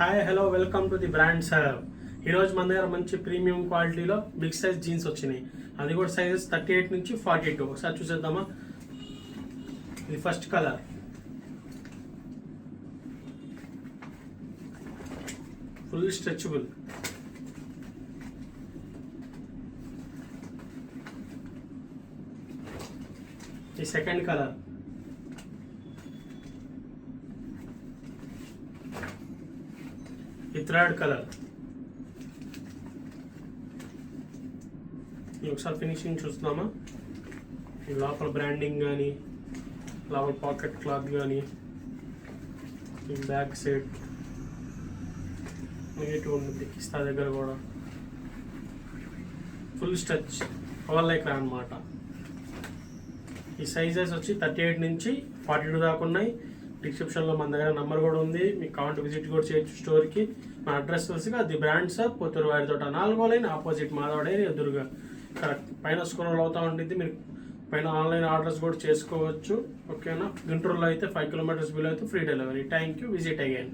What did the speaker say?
Hi hello welcome to the brand sir. ఈరోజు మన దగ్గర మంచి ప్రీమియం క్వాలిటీలో బిగ్ సైజ్ జీన్స్ వచ్చినాయి. అది కూడా సైజెస్ 38 నుంచి 42. ఒకసారి చూసేద్దామా. ఇది ఫస్ట్ కలర్, ఫుల్ స్ట్రెచబుల్. ఈ సెకండ్ కలర్, ఈ థర్డ్ కలర్. ఒకసారి ఫినిషింగ్ చూస్తున్నామా. ఈ లోపల బ్రాండింగ్ కానీ, లోపల పాకెట్ క్లాత్ కానీ, ఈ బ్యాక్ సైడ్ నెగిటివ్ ఉంటుంది. కిస్తా దగ్గర కూడా ఫుల్ స్ట్రెచ్ ఓవర్లైక్ అనమాట. ఈ సైజెస్ వచ్చి 38 నుంచి 42 దాకా ఉన్నాయి. డిస్క్రిప్షన్లో మన దగ్గర నెంబర్ కూడా ఉంది, మీకు కావాలంటే విజిట్ కూడా చేయొచ్చు స్టోర్కి. మా అడ్రస్ వచ్చి ది బ్రాండ్ సార్, పుత్తూరు వారి తోట 4వ లైన్, ఆపోజిట్ మాధవడే ఎదురుగా. ఇక్కడ పైన స్క్రోల్ అవుతూ ఉంటుంది. మీరు పైన ఆన్లైన్ ఆర్డర్స్ కూడా చేసుకోవచ్చు. ఓకేనా. గుంటూరులో అయితే 5 కిలోమీటర్స్ బిలో అయితే free delivery. Thank you. Visit again.